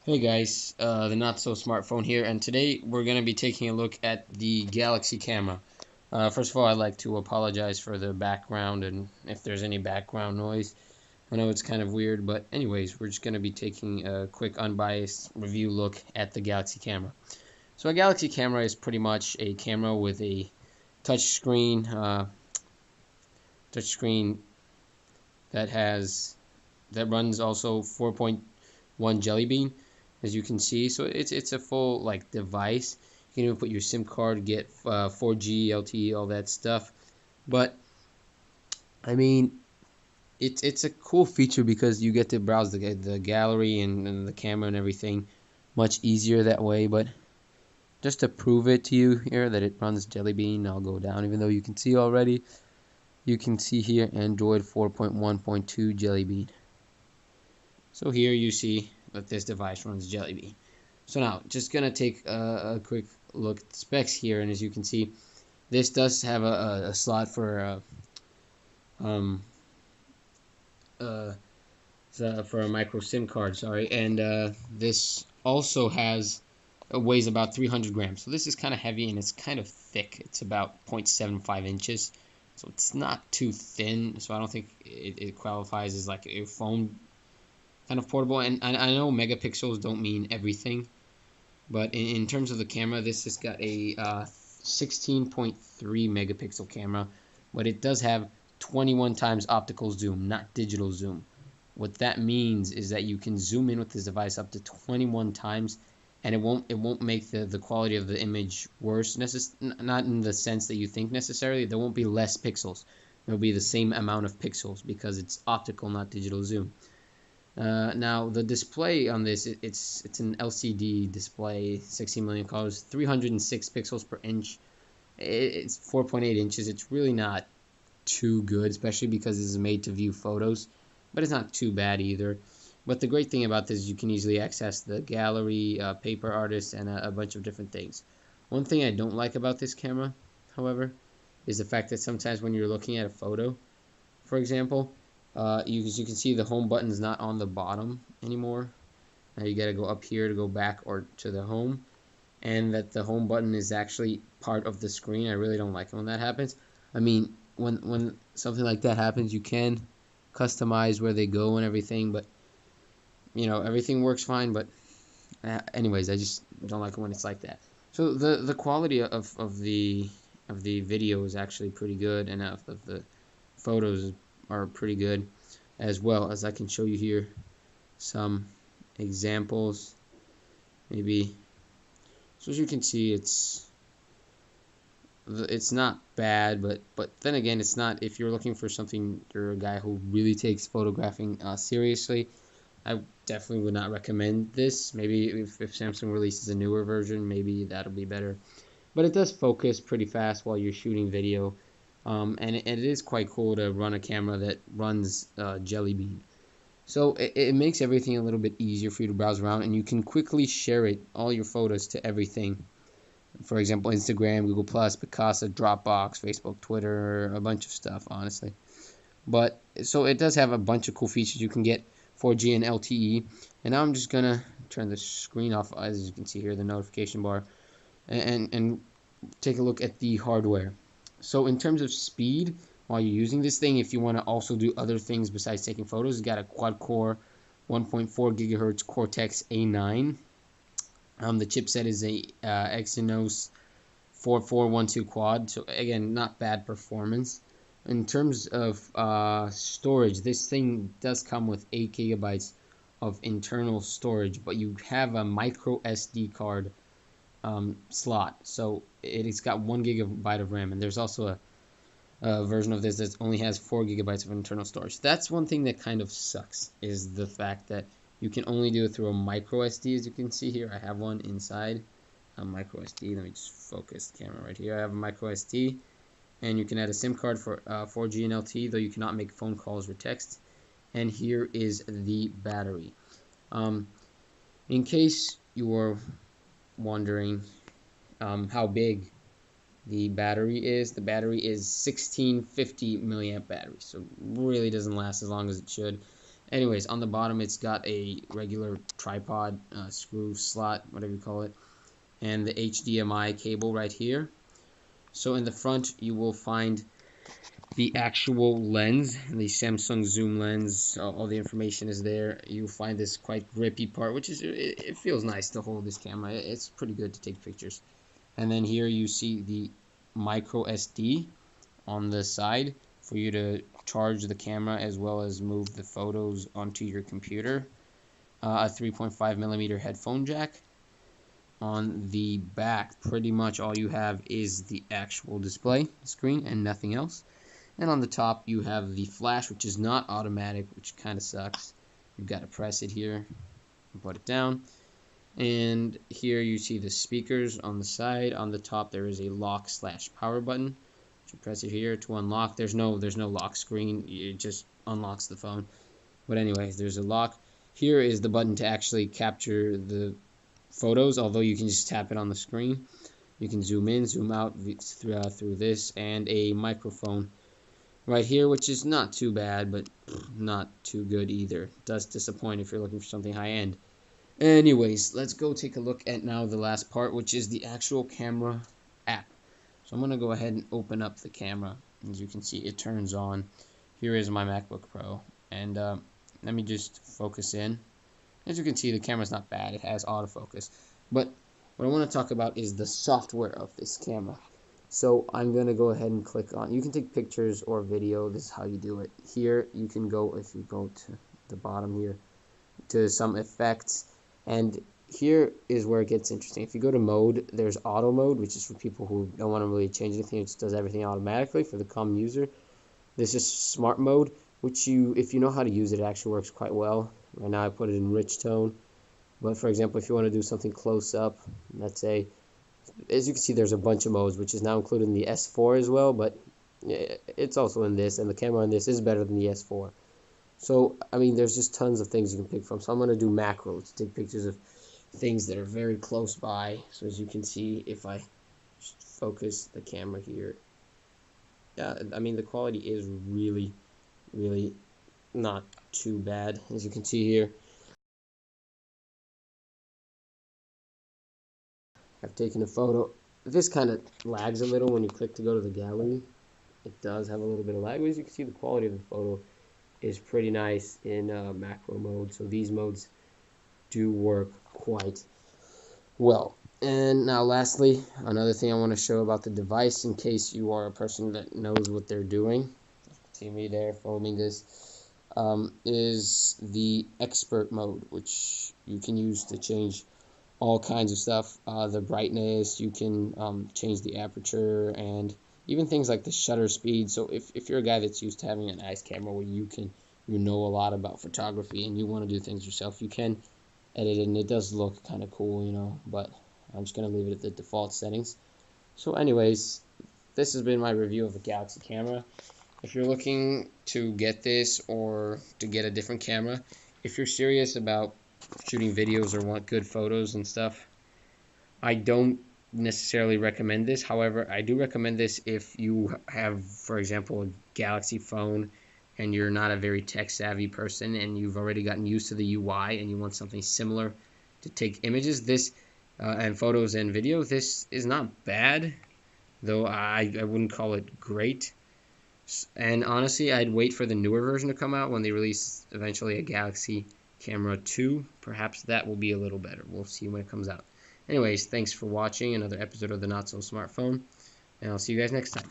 Hey guys, the Not-So-Smartphone here, and today we're going to be taking a look at the Galaxy camera. First of all, I'd like to apologize for the background and if there's any background noise. I know it's kind of weird, but anyways, we're just going to be taking a quick unbiased review look at the Galaxy camera. So a Galaxy camera is pretty much a camera with a touchscreen that runs also 4.1 Jelly Bean, as you can see. So it's a full like device. You can even put your SIM card, get 4G, LTE, all that stuff. But I mean, it's a cool feature because you get to browse the gallery and the camera and everything much easier that way. But just to prove it to you here that it runs Jelly Bean, I'll go down. Even though you can see already, you can see here Android 4.1.2 Jelly Bean. So here you see that this device runs Jelly Bean. So now, just gonna take a quick look at the specs here, and as you can see, this does have a slot for um for a micro SIM card, sorry, and this also has weighs about 300 grams. So this is kind of heavy and it's kind of thick. It's about 0.75 inches, so it's not too thin. So I don't think it qualifies as like a phone kind of portable. And I know megapixels don't mean everything, but in terms of the camera, this has got a 16.3 megapixel camera, but it does have 21 times optical zoom, not digital zoom. What that means is that you can zoom in with this device up to 21 times, and it won't make the quality of the image worse. Not in the sense that you think necessarily. There won't be less pixels. There'll be the same amount of pixels because it's optical, not digital zoom. Now the display on this, it's an LCD display, 16 million colors, 306 pixels per inch. It's 4.8 inches. It's really not too good, especially because this is made to view photos, but it's not too bad either. But the great thing about this is you can easily access the gallery, paper artists, and a bunch of different things. One thing I don't like about this camera, however, is the fact that sometimes when you're looking at a photo, for example, as you can see, the home button is not on the bottom anymore. Now you gotta go up here to go back or to the home, and that the home button is actually part of the screen. I really don't like it when that happens. I mean, when something like that happens, you can customize where they go and everything, but you know, everything works fine. But anyways, I just don't like it when it's like that. So the quality of the video is actually pretty good, and of the photos are pretty good as well. As I can show you here some examples, maybe. So as you can see, it's not bad, but then again, it's not. If you're looking for something, you're a guy who really takes photographing seriously, I definitely would not recommend this. Maybe if Samsung releases a newer version, maybe that'll be better. But it does focus pretty fast while you're shooting video, and it is quite cool to run a camera that runs Jelly Bean. So it makes everything a little bit easier for you to browse around, and you can quickly share all your photos to everything. For example, Instagram, Google Plus, Picasa, Dropbox, Facebook, Twitter, a bunch of stuff, honestly. But so it does have a bunch of cool features. You can get 4G and LTE. And now I'm just gonna turn the screen off, as you can see here, the notification bar, and take a look at the hardware. So in terms of speed, while you're using this thing, if you want to also do other things besides taking photos, it's got a quad-core 1.4 gigahertz Cortex A9. The chipset is a Exynos 4412 quad, so again, not bad performance. In terms of storage, this thing does come with 8 gigabytes of internal storage, but you have a micro SD card slot, so it's got 1 gigabyte of RAM, and there's also a version of this that only has 4 gigabytes of internal storage. That's one thing that kind of sucks, is the fact that you can only do it through a micro SD. As you can see here, I have one inside a micro SD. Let me just focus the camera right here. I have a micro SD, and you can add a SIM card for 4G and LTE, though you cannot make phone calls or text. And here is the battery. In case you are wondering how big the battery is 1650 milliamp battery, so really doesn't last as long as it should. Anyways, on the bottom it's got a regular tripod screw slot, whatever you call it, and the HDMI cable right here. So in the front you will find the actual lens, the Samsung zoom lens. All the information is there. You'll find this quite grippy part, which is, it feels nice to hold this camera. It's pretty good to take pictures. And then here you see the micro SD on the side for you to charge the camera as well as move the photos onto your computer. A 3.5mm headphone jack. On the back, pretty much all you have is the actual display screen and nothing else. And on the top you have the flash, which is not automatic, which kind of sucks. You've got to press it here and put it down. And here you see the speakers on the side. On the top there is a lock/power button. You press it here to unlock. There's no lock screen. It just unlocks the phone. But anyways, there's a lock. Here is the button to actually capture the photos, although you can just tap it on the screen. You can zoom in, zoom out through this, and a microphone right here, which is not too bad, but not too good either. It does disappoint if you're looking for something high-end. Anyways, let's go take a look at now the last part, which is the actual camera app. So I'm going to go ahead and open up the camera. As you can see, it turns on. Here is my MacBook Pro, and let me just focus in. As you can see, the camera's not bad. It has autofocus. But what I want to talk about is the software of this camera. So I'm going to go ahead and click on, you can take pictures or video. This is how you do it. Here you can go, if you go to the bottom here, to some effects. And here is where it gets interesting. If you go to mode, there's auto mode, which is for people who don't want to really change anything. It just does everything automatically for the common user. This is smart mode, which if you know how to use it, it actually works quite well. Right now I put it in rich tone. But for example, if you want to do something close up, let's say, as you can see, there's a bunch of modes, which is now included in the S4 as well, but it's also in this, and the camera on this is better than the S4. So, I mean, there's just tons of things you can pick from. So I'm going to do macros to take pictures of things that are very close by. So as you can see, if I focus the camera here, yeah, I mean, the quality is really, really not too bad. As you can see here, I've taken a photo. This kind of lags a little when you click to go to the gallery. It does have a little bit of lag, but as you can see, the quality of the photo is pretty nice in macro mode. So these modes do work quite well. And now lastly, another thing I want to show about the device, in case you are a person that knows what they're doing, see me there filming this, is the expert mode, which you can use to change all kinds of stuff. The brightness, you can change the aperture, and even things like the shutter speed. So if you're a guy that's used to having a nice camera where you know a lot about photography and you want to do things yourself, you can edit it, and it does look kind of cool, you know, but I'm just going to leave it at the default settings. So anyways, this has been my review of the Galaxy camera. If you're looking to get this or to get a different camera, if you're serious about shooting videos or want good photos and stuff, I don't necessarily recommend this. However, I do recommend this if you have, for example, a Galaxy phone and you're not a very tech savvy person and you've already gotten used to the UI and you want something similar to take images and photos and video. This is not bad, though I wouldn't call it great. And honestly, I'd wait for the newer version to come out when they release eventually a Galaxy Camera 2. Perhaps that will be a little better. We'll see when it comes out. Anyways, thanks for watching another episode of the Not So Smartphone, and I'll see you guys next time.